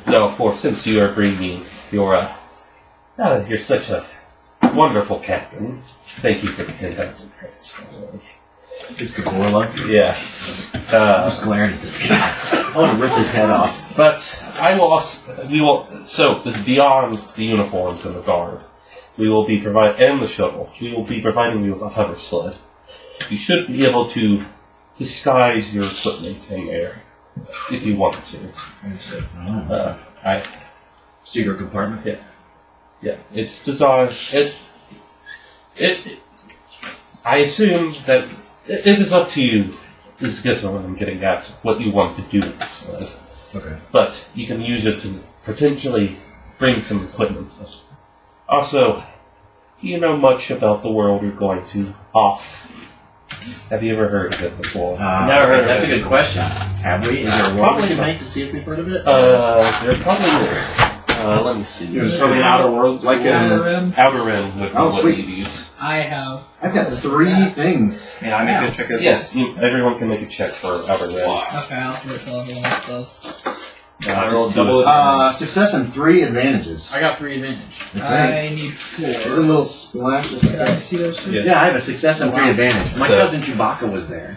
No, for since you are bringing you're such a wonderful captain. Thank you for the 10,000 credits. Just the warlock? Yeah. Just glaring at this guy. I want to rip his head off. But I will also, so this is beyond the uniforms and the guard. We will be and the shuttle. We will be providing you with a hover sled. You should be able to disguise your equipment in there if you want to. Secret compartment? Yeah. Yeah. It's designed. I assume that it is up to you. This is just what I'm getting at. What you want to do with the sled. Okay. But you can use it to potentially bring some equipment. Also, do you know much about the world you're going to off? Have you ever heard of it before? Never heard of it. That's a good question. Have we? Is there a world we can make to see if we've heard of it? There probably is. Let me see. There's probably an outer world. Like Outer Rim would be what you'd use. I have. I've got 3 things. Yeah, I make a check as well. Yes, everyone can make a check for Outer Rim. Okay, I'll do it till everyone else does. I rolled double advantage. Success and 3 advantages. I got 3 advantage. I need 4. There's a little splash of Can I success. see those two? Yeah, I have a success and 3 advantage. My So- cousin Chewbacca was there.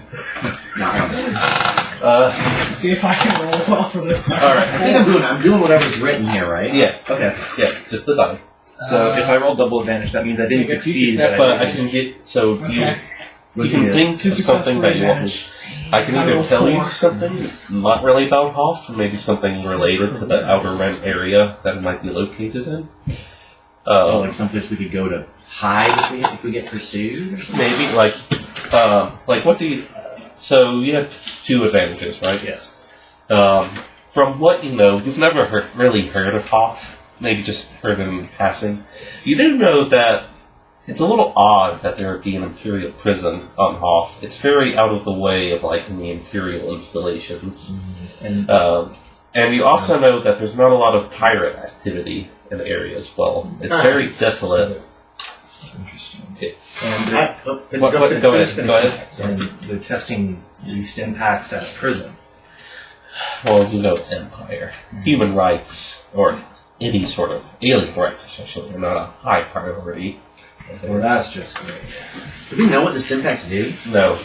No, I don't. See if I can roll well for this. Alright. I think I'm doing whatever's written here, right? Yeah. Okay. Yeah, just the die. So if I roll double advantage, that means I didn't succeed. But I can get, so Okay. you can think of something that you want me. I can either tell you something not really about Hoth, or maybe something related to the Outer Rim area that it might be located in. Like someplace we could go to hide if we get pursued or something? Maybe, like what do you... So you have 2 advantages, right? Yes. From what you know, you've never really heard of Hoth. Maybe just heard in passing. You do know that it's a little odd that there would be an Imperial prison on Hoth. It's very out of the way of like in the Imperial installations. And And you also know that there's not a lot of pirate activity in the area as well. It's very desolate. Interesting. and Go ahead. And they're testing these stimpacks at a prison. Well, you know, Empire. Human rights, or any sort of alien rights especially, are not a high priority. Well, that's just great. do we know what the stimpacks do? No,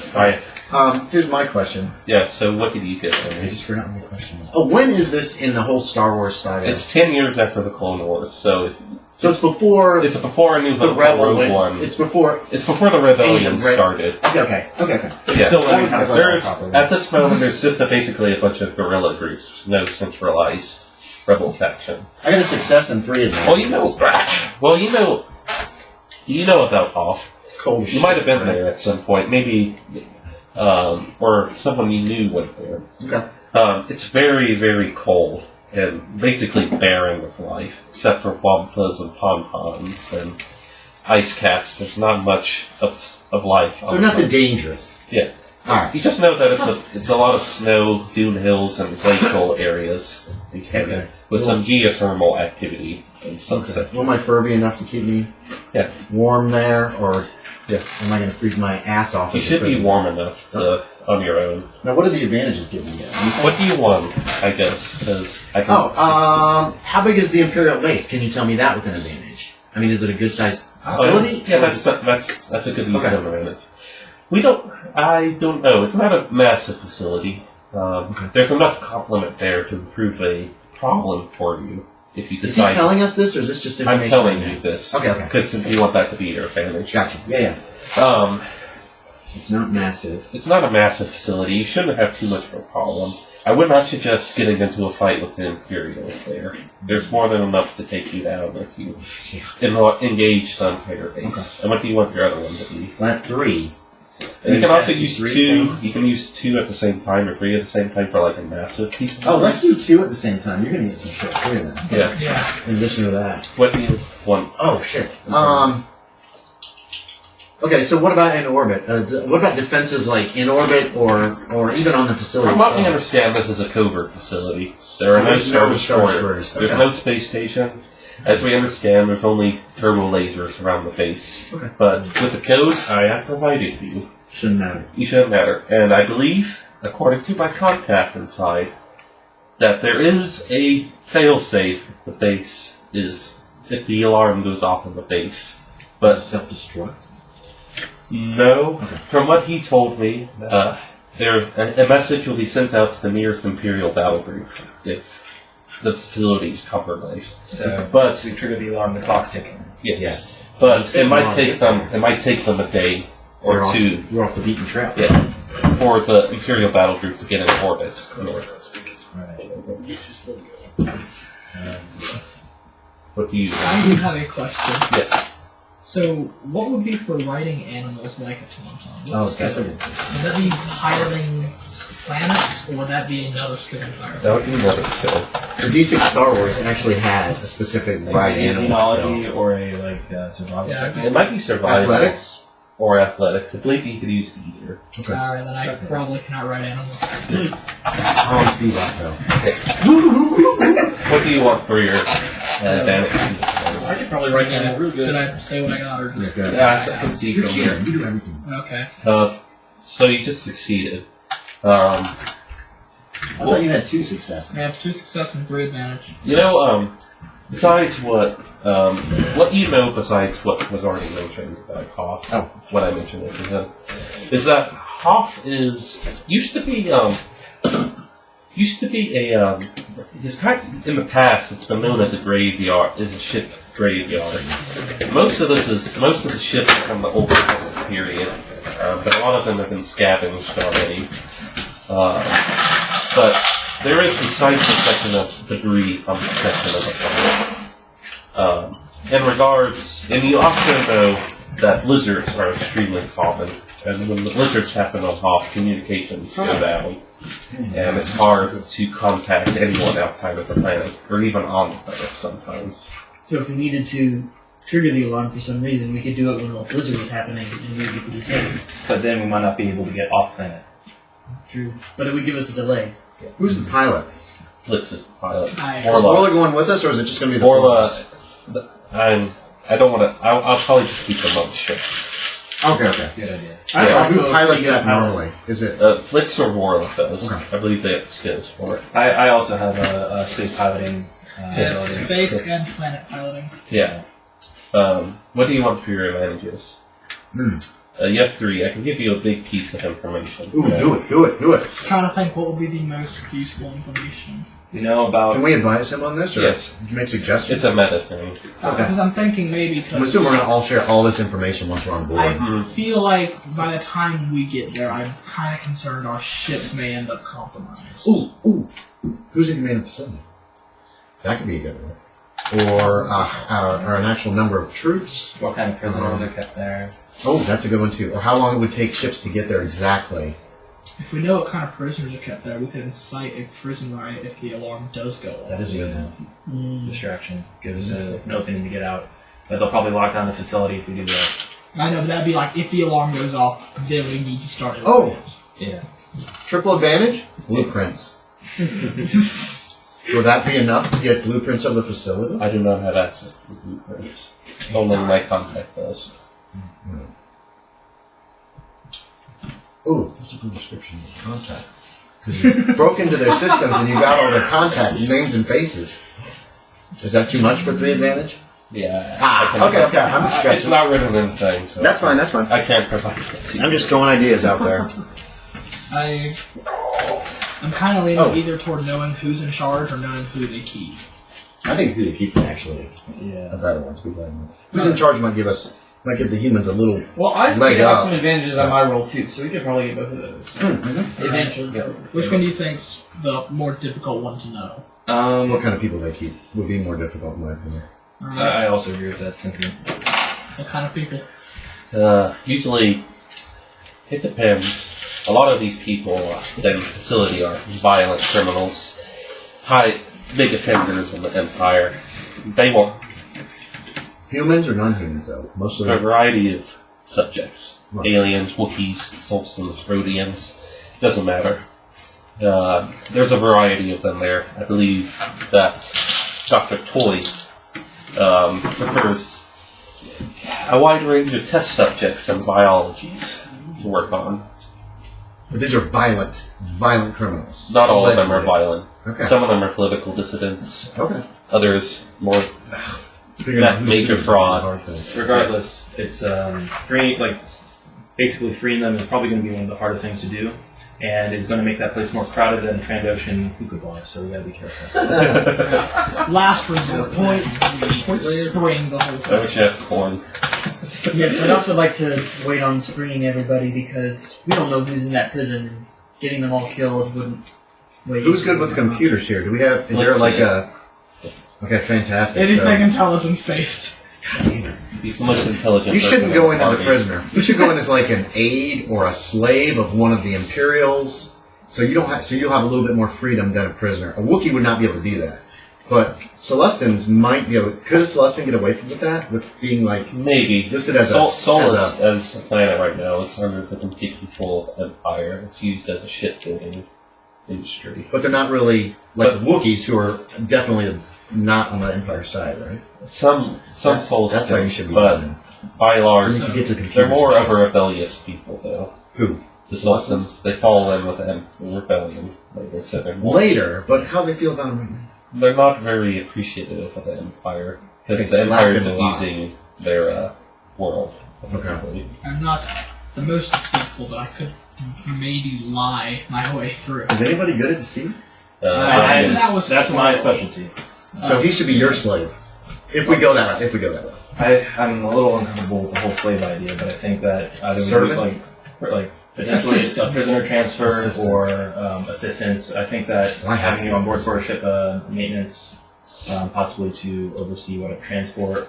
Here's my question. yeah, so what did you get? I just forgot my question. Oh, when is this in the whole Star Wars saga? It's 10 years after the Clone Wars, so it's before it's before A New the Hope Rebel. Rogue One. It's before. It's before the rebellion started. Okay. Yeah. Still learning how to There's, at this moment, there's just basically a bunch of guerrilla groups, no centralized rebel faction. I got a success and 3 advantages. Well, you know about Hoth. Cold You might have been there at some point, maybe, or someone you knew went there. Okay. It's very, very cold and basically barren of life, except for wampas and tampons and ice cats. There's not much of life. So nothing dangerous. Yeah. Alright. You just know that it's a lot of snow, dune hills, and glacial areas. Okay. With some geothermal activity and some stuff. Will my fur be enough to keep me warm there, or am I going to freeze my ass off? You should be warm enough on your own. Now, what do the advantages give me? What do you want, I guess? Because I can... how big is the Imperial base? Can you tell me that with an advantage? I mean, is it a good sized facility? Yeah, that's a good use of advantage. I don't know. It's not a massive facility. There's enough complement there to prove a problem for you if you decide. Is he telling us this, or is this just information? I'm telling you this. Okay. Because since you want that to be your advantage. Gotcha. Yeah. It's not massive. It's not a massive facility. You shouldn't have too much of a problem. I would not suggest getting into a fight with the Imperials there. There's more than enough to take you down if you engage the Empire base. Okay. And what do you want your other one to be? I have 3. And you can also use 2. Things. You can use 2 at the same time or 3 at the same time for like a massive piece of let's do 2 at the same time. You're going to get some shit too then. Yeah. In addition to that. What do you want? Oh, shit. Okay, so what about in orbit? What about defenses like in orbit or even on the facility? From what we understand, this is a covert facility. There are no Star Destroyers. There's no space station. As we understand, there's only turbo lasers around the base. Okay. But with the codes I have provided you, shouldn't matter. You shouldn't matter. And I believe, according to my contact inside, that there is a failsafe if the base is if the alarm goes off in the base, but Self-destruct? no. Okay. From what he told me, a message will be sent out to the nearest Imperial battle group if the facility is compromised. So, But to trigger the alarm, the clock's ticking. yes, but it might take them a day or two. You're off the beaten trail. Yeah, for the Imperial battle group to get in orbit. What do you? I do have a question. Yes. So, what would be for riding animals like a tauntaun? Oh, What that's a skill? good question. Would that be piloting planets, or would that be another skill entirely? That would be another skill. The D6 Star Wars actually had a specific ride animal Technology skill. or a survival. Yeah, It might be survival Athletics? or athletics. I believe you could use either. Okay. Alright, then I probably cannot ride animals. I don't see that though. What do you want for your advantage? I could probably write down real Should I say what I got, or just... Yeah, I can see You're from here. here. You do everything. Okay. So you just succeeded. I thought you had 2 successes. I have 2 success and 3 advantage. You know, besides what you know, besides what was already mentioned by Hoff, what I mentioned it to him, is that Hoff used to be in the past it's been known as a graveyard, as a ship graveyard. Most of the ships from the old Republic period, but a lot of them have been scavenged already. But there is a sizable section of debris on the section of the planet. And you also know that blizzards are extremely common, and when the blizzards happen on Hoth, communications go down, and it's hard to contact anyone outside of the planet, or even on the planet sometimes. So if we needed to trigger the alarm for some reason, we could do it when the blizzard was happening, and we'd be pretty safe. But then we might not be able to get off planet. True. But it would give us a delay. Who's the pilot? Flyx is the pilot. Is Orla going with us, or is it just going to be the four of us? I don't want to. I'll probably just keep them on the ship. Okay. Good idea. Who pilots that normally? Is it? Flyx or Orla does. Okay. I believe they have the skills for it. I also have a space piloting Yes, ability. space and planet piloting. Yeah. What do you want for your advantages? You have 3. I can give you a big piece of information. Ooh, do it. Trying to think what would be the most useful information. You know about... Can we advise him on this, or Yes. make suggestions? It's a meta thing. Because I'm thinking maybe... I'm assuming we're going to all share all this information once we're on board. I feel like by the time we get there, I'm kind of concerned our ships may end up compromised. Ooh. Who's in command of the facility? That could be a good one. Or an actual number of troops. What kind of prisoners are kept there? Oh, that's a good one too. Or how long it would take ships to get there exactly. If we know what kind of prisoners are kept there, we could incite a prison riot if the alarm does go off. That is a good one. Distraction. Gives us an opening to get out. But they'll probably lock down the facility if we do that. I know, but that'd be like, if the alarm goes off, then we need to start it. Oh! Yeah. Triple advantage? Blueprints. Will that be enough to get blueprints of the facility? I do not have access to the blueprints. Only my contact does. Ooh, that's a good description of contact. Because you broke into their systems and you got all their contact names and faces. Is that too much for 3 advantage? Yeah. Okay. I'm just It's not written in the thing, so That's fine. I can't provide that to you. I'm just throwing ideas out there. I'm kind of leaning either toward knowing who's in charge or knowing who they keep. I think who they keep is actually Yeah. a better one. To be fair. Who's in charge might give the humans a little Well, I leg have up. some advantages on my roll too, so we could probably get both of those. Eventually. Which one do you think's the more difficult one to know? What kind of people they keep would be more difficult in my opinion. I also agree with that sentiment. What kind of people? Usually, it depends. A lot of these people in the facility are violent criminals, big offenders in the Empire. They want Humans or non-humans though? Most of a them. variety of subjects. Right. Aliens, Wookiees, Sullustan, Rhodians. Doesn't matter. There's a variety of them there. I believe that Dr. Toy prefers a wide range of test subjects and biologies to work on. But these are violent criminals. Not all of them are violent. Okay. Some of them are political dissidents. Okay. Others more major fraud. Regardless, it's basically freeing them is probably going to be one of the harder things to do, and is going to make that place more crowded than Trandoshan hookah bar. So we got to be careful. Last resort. Spring the whole I thing. wish I had corn. Yes, I'd also like to wait on springing everybody because we don't know who's in that prison, and getting them all killed wouldn't wait. Who's good with computers here? Do we have? Is there like a? Okay, fantastic. Anything intelligence based. He's the most intelligent. You shouldn't person go in in the as a party. prisoner. You should go in as like an aide or a slave of one of the Imperials. So you don't have. So you'll have a little bit more freedom than a prisoner. A Wookiee would not be able to do that. But Sullustans might be able. Could a Sullustan get away with that? With being like Maybe. listed as Solus, as a planet right now, is under the complete control of Empire. It's used as a shipbuilding industry. But they're not really like the Wookiees, who are definitely not on the Empire side, right? Some Solus, That's how you should be but doing by and large, You need to get to computers. they're more of a rebellious people, though. Who? The Sullustans, they fall in with the rebellion. Like I said, Later, but how do they feel about them right now? they're not very appreciative of the Empire because They the slap Empire is him a lot. abusing their world. Okay. I'm not the most deceitful, but I could maybe lie my way through. Is anybody good at deceit? That's my specialty. So he should be your slave. If we go that way. I'm a little uncomfortable with the whole slave idea, but I think that either we Servant? do like potentially a prisoner transfer Assistant. or assistance. I think that Why have having you on board for a ship maintenance, possibly to oversee what a transport.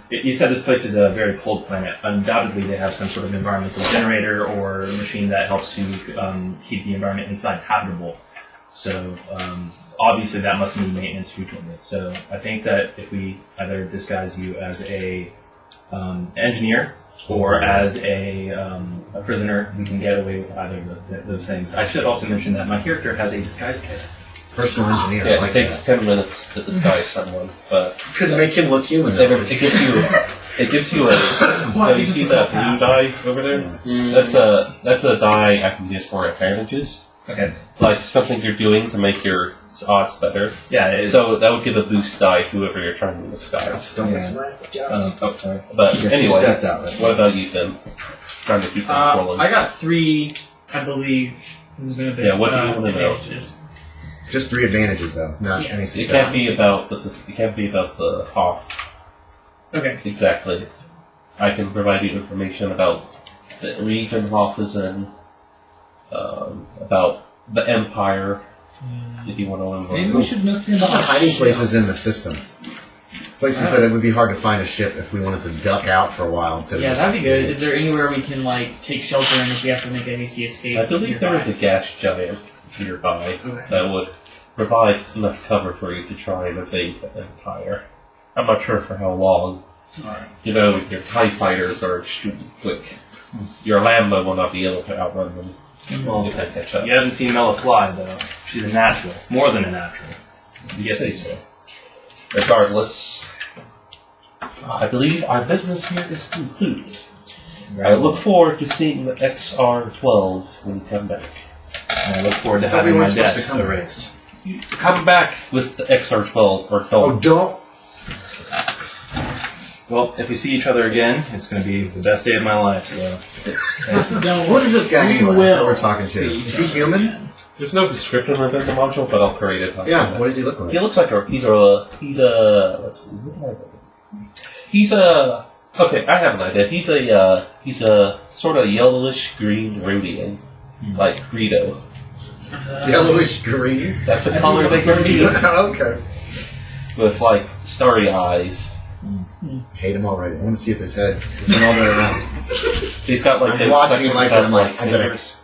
You said this place is a very cold planet. Undoubtedly, they have some sort of environmental generator or machine that helps to keep the environment inside habitable. So obviously that must mean maintenance frequently. So I think that if we either disguise you as a engineer or as a prisoner, we can get away with either of those things. I should also mention that my character has a disguise kit. Personal engineer. I Yeah, like it takes that. 10 minutes to disguise someone, but Could make him look human. it gives you a. Have you seen that blue die over there? That's a die I can use for advantages. Okay. Like something you're doing to make your odds better. Yeah. So that would give a boost die to whoever you're trying to disguise. Don't Yeah. mix my Sorry. But You got two anyway, sets out, right? what about you, Finn? Trying to keep them rolling. I got 3, I believe. This has been a bit. Yeah, what do you want to know? advantages. Just 3 advantages though, not Yeah. any It success. can't be about the Hoth Okay. exactly. I can provide you information about the region Hoth is in, about the Empire, if you want to learn more. Maybe we should know something How about about hiding places in the system? Places that it would be hard to find a ship if we wanted to duck out for a while instead of Yeah, just- that'd be good. Is there anywhere we can take shelter in if we have to make a hasty escape? I believe there is a gas giant nearby that would provide enough cover for you to try and evade the Empire. I'm not sure for how long. Alright. You know, your TIE fighters are extremely quick. Your Lambda will not be able to outrun them. Well, If they catch up. you haven't seen Mella fly, though. She's a natural. More than a natural. You say so. Regardless, I believe our business here is concluded. I look forward to seeing the XR-12 when you come back. I look forward to I thought we having were my supposed debt to come. erased. Come back with the XR-12 or Oh, don't. don't. Well, if we see each other again, it's going to be the best day of my life, so... What is this guy We anyway will that we're talking to? see Is he human? There's no description within the module, but I'll create it. Yeah, what does he look He like? looks like he's a let's see, what did I write? He's a okay. I have an idea. He's a sort of yellowish green Rhodian, like Greedo. Yellowish green? That's a color they can use Okay. with like starry eyes. Hate him already. I want to see if his head is all the way around. He's got like I'm those watching sections him like that that. I'm like, I bet fingers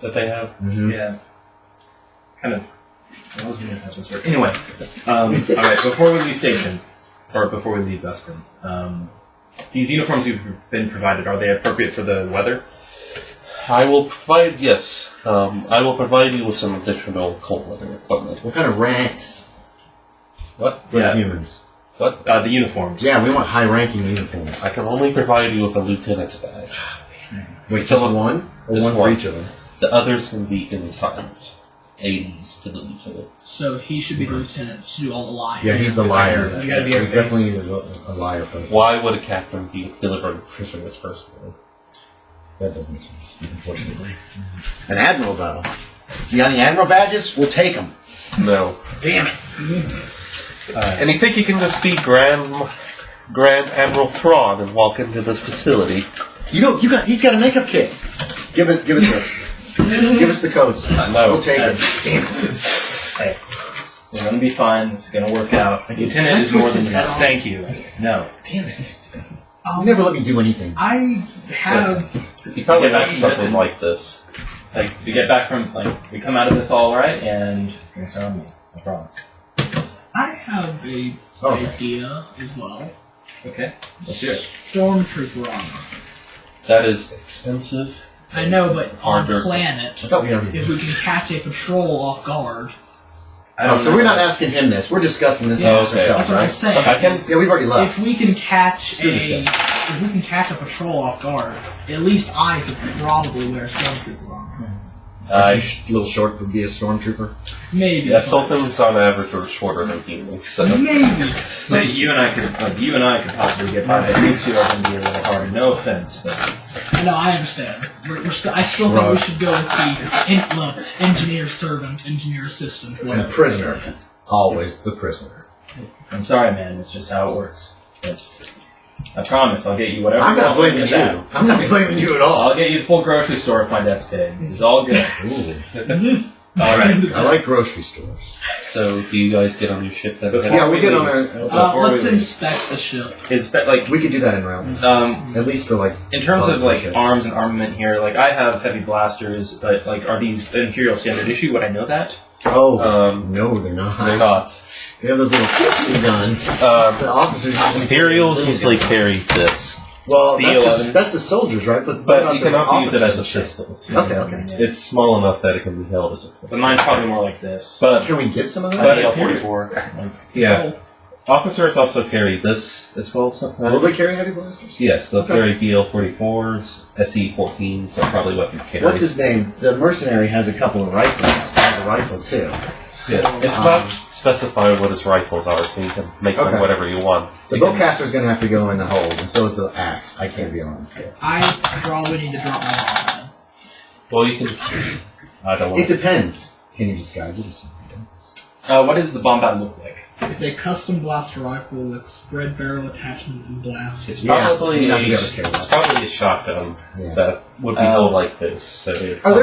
that they have. Mhm. Yeah. Kind of... I was going to have this work. Anyway, alright, before we leave station, or before we leave Bespin, these uniforms you've been provided, are they appropriate for the weather? I will provide I will provide you with some additional cold weather equipment. What kind of ranks What? for Yeah. the humans? What? The uniforms. Yeah, we want high-ranking uniforms. I can only provide you with a lieutenant's badge. Wait, It's just a- one? Or just one for one. each of them? The others can be ensigns, aides to the lieutenant. So he should be the lieutenant to do all the lying. Yeah, he's the liar. You gotta be our We definitely need a liar for Why would a captain be delivering prisoners personally? that. Doesn't make sense, unfortunately. An admiral, though. You got any admiral badges? We'll take them. No. Damn it. And you think you can just be Grand Admiral Thrawn and walk into this facility? He's got a makeup kit. Give it to us. Give us the codes. No. We'll take it. Damn it. Hey, we're gonna be fine. This is gonna work out. Lieutenant is more than enough. Thank you. No. Damn it. You never let me do anything. I have. You probably Yeah, have something like this. Like, we get back from, we come out of this all right, and it's on me. I promise. I have a idea as well. Okay? Let's hear it. Stormtrooper armor. That is expensive. I know, but on Harder. planet, I thought we already if we can catch a patrol off guard, so we're not asking him this. We're discussing this amongst okay. ourselves, that's what I'm right? saying. I can. Yeah, we've already left. If we can catch Screw this guy. if we can catch a patrol off guard, at least I could probably wear stormtrooper armor. Aren't you a little short to be a stormtrooper? Maybe. Yeah, Sultans on average are shorter than humans, so. Maybe. So you and I could possibly get by. These two are going to be a little hard. No offense, but No, I understand. I still think we should go with the engineer servant, engineer assistant, And whatever. prisoner. Always the prisoner. I'm sorry, man. It's just how it works. But I promise, I'll get you whatever. I'm you not want blaming from you. that. I'm not blaming you at all. I'll get you the full grocery store if my debt's paid. It's all good. Ooh. All right. I like grocery stores. So, do you guys get on your ship then? Yeah, we'll get on our... Let's inspect the ship. Is like we could do that in round. At least for like... in terms of like shit. arms and armament here, like I have heavy blasters, but like are these Imperial standard issue? Would I know that? Oh, No, they're not. they're not. They have those little guns. The officers... Imperials usually carry this, Well, B11. that's the soldiers, right? But but you can also use it as a pistol. Okay. It's small enough that it can be held as a pistol. But mine's probably more like this. But Can we get some of that? But- AL-44. yeah, officers also carry this as well sometimes. Will they carry heavy blasters? Yes, they'll Okay. carry BL-44s, SE-14s are probably what they carry. What's his name? The mercenary has a couple of rifles. Has a rifle too. Yeah, it's not specified what his rifles are, so you can make them Okay. whatever you want. The bowcaster's going to have to go in the hold, and so is the axe. I can't be armed. I probably need to drop my armor. Well, you can. I don't It want. depends. Can you disguise it or something? What does the bombad look like? It's a custom blaster rifle with spread barrel attachment and blast. It's Yeah, probably you're not gonna be able to carry it's that. probably a shotgun Yeah. that would be held like this. So Are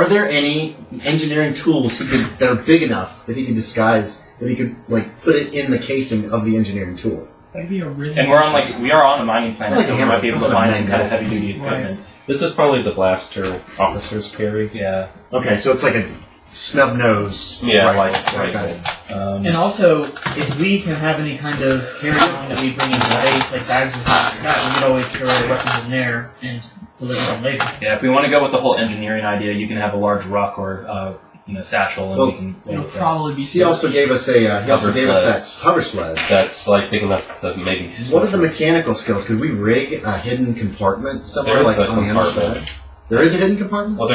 there any engineering tools that are big enough that he could disguise, that he could like put it in the casing of the engineering tool? That'd be a really. And we are on a mining planet, Like a so we hammer, might be able to something mine like some that. kind of heavy duty equipment. This is probably the blaster officers carry. Yeah. Okay, so it's like a snub nose. Yeah, rifle. like Okay. And also, if we can have any kind of carry-on that we bring into the base, like bags or something like that, we could always throw our weapons in there and deliver them later. Yeah, if we want to go with the whole engineering idea, you can have a large ruck or satchel, and Well, we can. It'll with that. probably be. He also gave us that hover sled. That's like big enough to maybe. What are the mechanical skills? Could we rig a hidden compartment somewhere, There is like a on the compartment. underside? There is a hidden compartment? Well,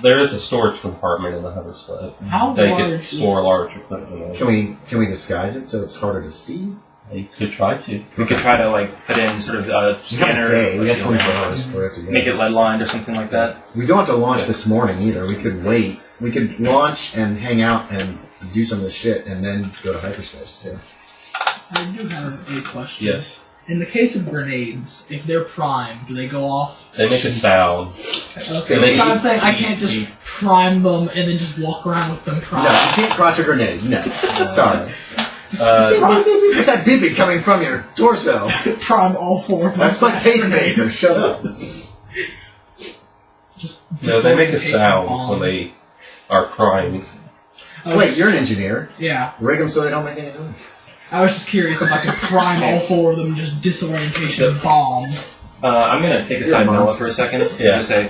there is a storage compartment in the hover sled. How They large can is- store large equipment. Can we disguise it so it's harder to see? You could try to. We could try to put in sort of a We have a scanner, day. We got 24 hours before we have to go. make it lead lined or something like that. We don't have to launch this morning either. We could wait. We could launch and hang out and do some of this shit and then go to hyperspace too. I do have a question. Yes. In the case of grenades, if they're primed, do they go off? They make a sound. Okay. They- So I'm saying I can't just prime them and then just walk around with them No, primed. you can't crotch a grenade. No. Sorry. Uh, It's that beeping coming from your torso. Prime all four of them. That's my pacemaker. Shut up. no, they make a disorientation sound bomb. when they are crying. Wait, you're an engineer. Yeah. Rig them so they don't make any noise. I was just curious if I could prime all four of them and just disorientation bomb. I'm gonna take aside Mella for a second. Yeah. Just say,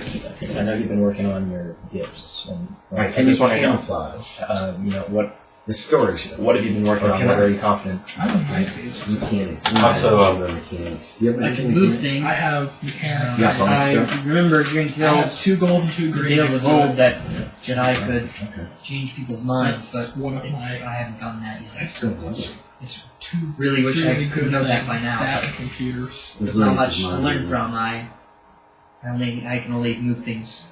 I know you've been working on your gifts, and Right, I can you just want to know, camouflage? what The storage. What have you been working on? Okay. What are you confident? I don't like these. Mechanics. Also, mechanics. Do you have I anything can move mechanics? things. I have mechanics. Yeah, bonus I stuff? remember hearing I have tales 2 gold and 2 the green. tales of old that Jedi could Okay. change people's minds, That's but one of I my. haven't gotten that yet. Excellent. It's 2 Really wish I really could good know that things. by now. That and computers. There's not much to learn from. I can only move things.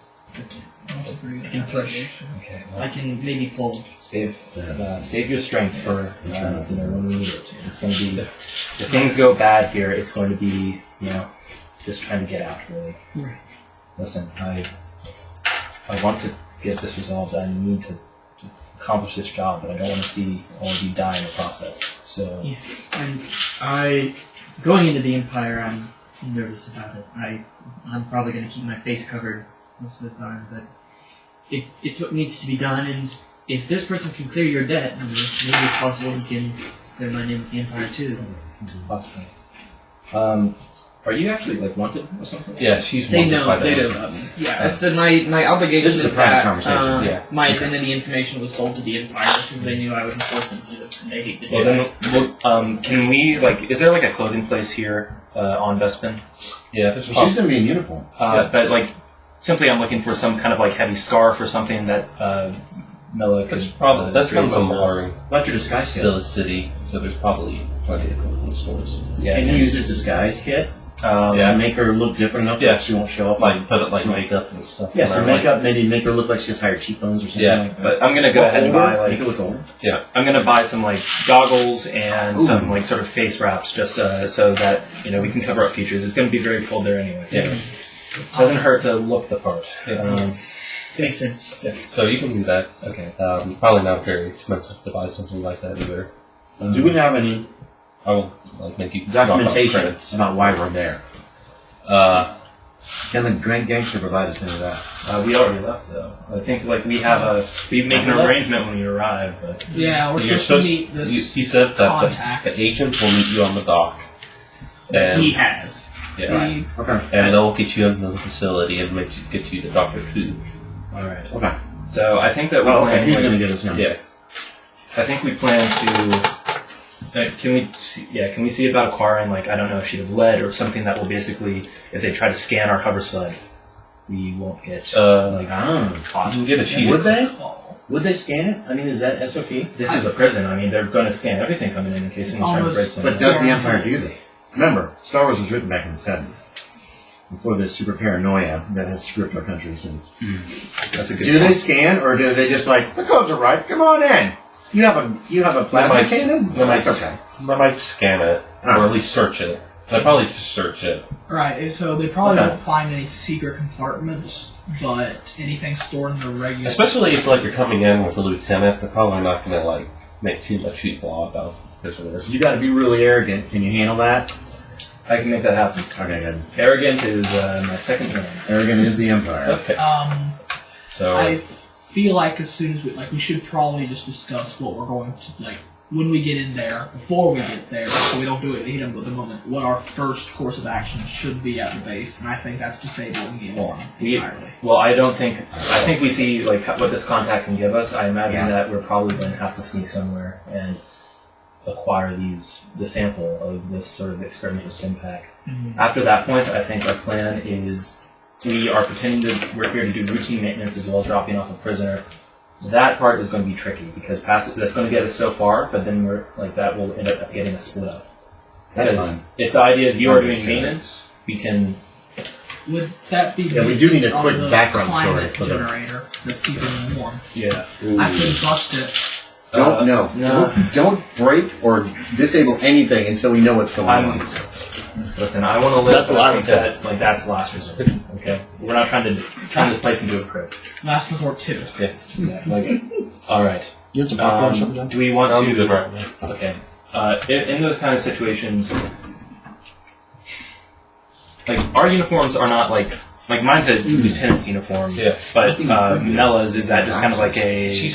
That's a pretty good I can push. application. Okay. I can maybe pull. Save your strength for when we need it. It's going to be, if things go bad here, it's going to be, just trying to get out, really. Right. Listen, I want to get this resolved. I need to accomplish this job, but I don't want to see all of you die in the process. So, Yes. And going into the Empire, I'm nervous about it. I'm probably going to keep my face covered most of the time, but it's what needs to be done, and if this person can clear your debt, maybe it's possible he can clear my name with the Empire too. possibly. Are you actually wanted or something? Yeah, she's They wanted know, by they them. know about me. Yeah, so my obligation This is a is private that conversation, yeah. my identity information was sold to the Empire because they knew I was force sensitive and they hate the Well, Jedi. then, can we, is there a clothing place here on Bespin? Yeah, So she's going to be in uniform. But simply I'm looking for some kind of heavy scarf or something that Mella could. that's kind of a modern What's your disguise kit? city, so there's probably plenty of clothing stores. Yeah, Can you use a disguise kit? Yeah. And make her look different enough Yeah. that she won't show up? Put it makeup and stuff. Yeah, so on her, makeup, maybe make her look like she has higher cheekbones or something Yeah, like that. But I'm gonna go ahead and buy Make her look older. I'm gonna buy some goggles and Ooh. some sort of face wraps just so that we can cover up features. It's gonna be very cold there anyway. So Yeah. doesn't hurt to look the part. Makes sense. So you can do that. Okay. Probably not very expensive to buy something like that either. Do we have any I will make you knock off documentation credits. about why we're there? Can the Grand Gangster provide us any of that? We already left though. I think we make an arrangement when you arrive. But Yeah, we're You're supposed to meet this. he said that contact. the agent will meet you on the dock. And, He has. yeah, the- Okay. and they'll get you into the facility and get you to Dr. Fu. all right. Okay. So I think that we Oh, okay. He's plan. going to get us in. Yeah. I think we plan to. Can we see about acquiring I don't know if she has lead or something that will basically, if they try to scan our hover sled, we won't get You caught. can get a sheet. Would they? Oh. Would they scan it? I mean, is that SOP? This is a prison. I mean, they're going to scan everything coming in case someone's trying to break something. But does the Empire do that? Remember, Star Wars was written back in the 70s. Before this super paranoia that has screwed our country since. That's a good. Do they scan, or do they just the codes are right, come on in? You have a plasma might- cannon? they might- That's okay. They might scan it, or at least search it. They'll probably just search it. Right, so they probably Okay. won't find any secret compartments, but anything stored in the regular. Especially if you're coming in with a lieutenant, they're probably not going to make too much hoopla about prisoners. You got to be really arrogant. Can you handle that? I can make that happen. Okay, good. Arrogant is my second name. Arrogant is the Empire. Okay. So I feel like as soon as we should probably just discuss what we're going to when we get in there, before we get there, so we don't do it at the moment. What our first course of action should be at the base, and I think that's disabling the alarm entirely. Well, I think we see what this contact can give us. I imagine that we're probably going to have to sneak somewhere and acquire the sample of this sort of experimental stimpack. Mm-hmm. After that point, I think our plan is we are pretending we're here to do routine maintenance as well as dropping off a prisoner. That part is going to be tricky because that's going to get us so far, but then that will end up getting us split up. That's Because fine. if the idea is you are doing maintenance, we can. Would that be? Yeah, we do need a on quick the background story climate for the- generator that's keeping them warm. Yeah. I could bust it. Don't break or disable anything until we know what's going on. Listen, I want to live. That's what I think would that that's the last resort. Okay, we're not trying to turn this place into a crib. Last resort 2. All right. You have some popcorn or something, John? Do we want I'm to? good right now. Okay. In those kind of situations, our uniforms are not mine's a lieutenant's uniform. Yeah. But Mella's is that just kind of a. She's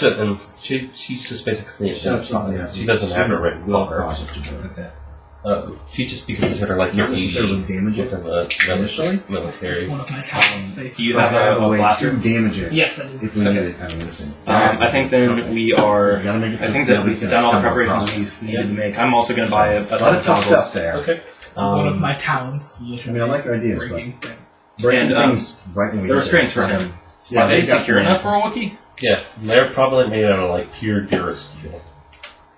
she's just basically That's fine, yeah. she doesn't have a written color. Okay. She just becomes sort of like Not necessarily damage it within the initially. military. One of my talents. Do you But have a way blaster? to damage it. Yes, I do. If we need it at an instant. I think then we are. You gotta make it so I think that nobody's we've gonna done all the stumble preparations across it. we needed to make. I'm also going to buy a A lot set of tough goggles. stuff there. Okay. One of my talents. I mean, I like your ideas, but Breaking things. breaking And, things right when we The get restraints there. for him. Yeah, Are they got secure some- enough for a Wookiee? Yeah, they're probably made out of like pure durasteel.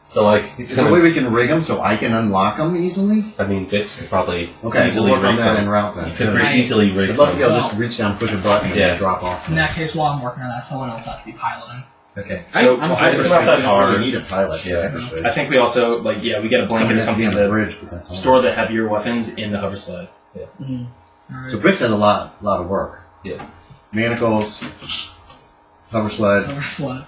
So like, Is there a way we can rig them so I can unlock them easily? I mean, Byx could probably Okay, easily we'll work on rig that them. en route You then. could I'd very easily rig love to be them. able to just reach down, push a button, and Yeah. then drop off. In that case, while I'm working on that, someone else has to be piloting. Okay. I'm So, fine. It's not that We don't really hard. need a pilot. Yeah. hyperspace. I think we also, we get a blanket or something on the to bridge, but that's all. store the heavier weapons in the hover sled. Mm. So Byx has a lot of work. Yeah. Manacles, hover sled, Over sled.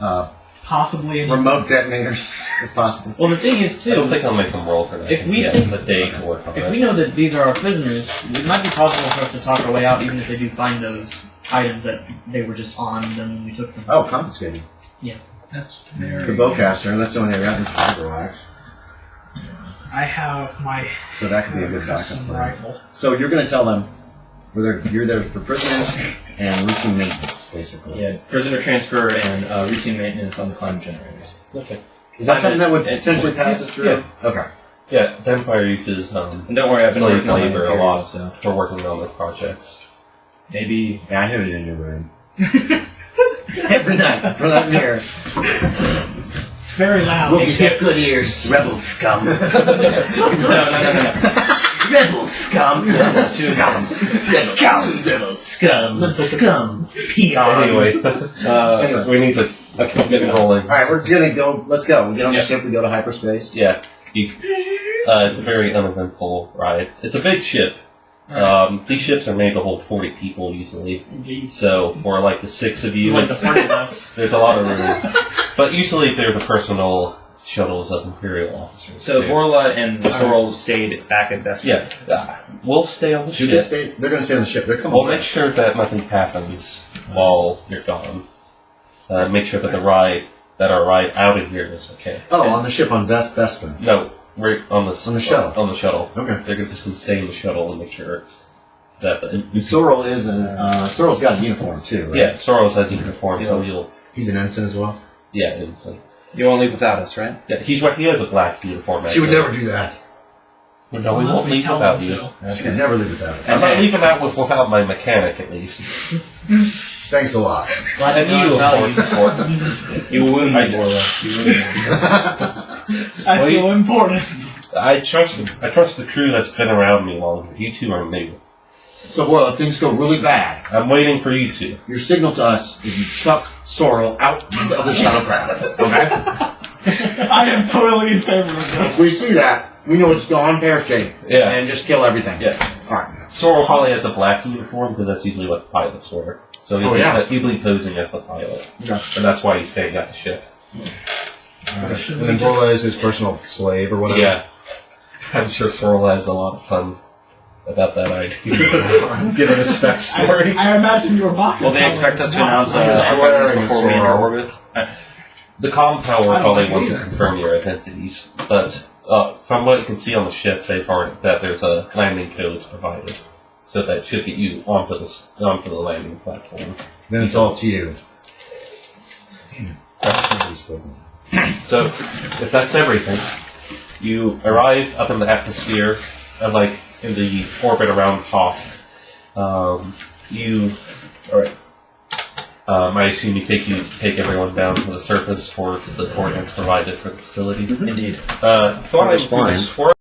Uh, Possibly in remote detonators, if possible. Well, the thing is, I don't too, think I'll make them roll for that. If we yeah, think- a day to work on if it. we know that these are our prisoners, it might be possible for us to talk our way out, even if they do find those items that they were just on them when we took them. Oh, confiscating. That's The very. bowcaster, that's the only thing I got is fiber axe. I have my So that could be a good custom backup plan. rifle. So you're going to tell them you're there for prisoners and routine maintenance, basically. Yeah, prisoner transfer and routine maintenance on the climate generators. Okay. Is that something that would Yeah. potentially pass us through? Yeah. Okay. Yeah, the Empire uses And don't worry, I've been slave working on my labor a repairs, lot so for working on the projects. maybe. Yeah, I hear it in your room. Every night, for that mirror. It's very loud. Wookiees have good ears. Rebel scum. No. Rebel scum. Rebel scum. Rebel scum. Rebel scum. PR. Anyway, Anyway. we need to get rolling. Alright, we're gonna go. Let's go. We get on the Yeah. ship, we go to hyperspace. Yeah, it's a very uneventful ride. It's a big ship. These ships are made to hold 40 people easily. So for like the 6 of you, Like the party bus. there's a lot of room. But usually they're the personal shuttles of Imperial officers. So too. Vorla and Sorrel stayed back at Best. Yeah, we'll stay on the Should they ship. stay? They're gonna stay on the ship. They're coming We'll back. make sure that nothing happens while you're gone. Make sure that our ride out of here is okay. Oh, on the ship on Bespin. No, we're on the shuttle. On the shuttle. Okay. They're just going to stay in the shuttle and make sure that Sorrel is Sorrel's got a uniform too, right? yeah, Soros has a uniform, so you'll He's an ensign as well. and so You won't leave without us, right? yeah, he has a black uniform. She would never do that. No, we Unless won't we leave tell without them you. to. She would never leave without it. I'm not leaving out without my mechanic at least. Thanks a lot. And you, of course. You wound me, Vorla. You wound me. I Well, feel important. I trust the crew that's been around me long. You two are new. So, well, if things go really bad, I'm waiting for you two. your signal to us is you chuck Sorrel out of the shuttlecraft. Okay? I am totally in favor of If this. we see that, we know it's gone pear-shaped. Yeah. And just kill everything. Yeah. Alright. Sorrel probably has a black uniform because that's usually what pilots wear. So he'll be posing as the pilot. Okay. And that's why he's staying at the ship. And then Vorla is his personal slave or whatever. Yeah. I'm sure Sorrel has a lot of fun about that idea. Given his backstory. I imagine Yorbacca. Will they expect us to announce I'm just our wearing presence before we enter Sorrel. orbit? The comm tower I don't probably think wants we to either. confirm your identities, but from what you can see on the ship, that there's a landing codes provided, so that should get you onto the landing platform. Then it's all to you. Damn it. That's really spoken. So if that's everything, you arrive up in the atmosphere, like in the orbit around Hoth. I assume you take everyone down to the surface towards the coordinates provided for the facility. Indeed. Flying through the fine. swirl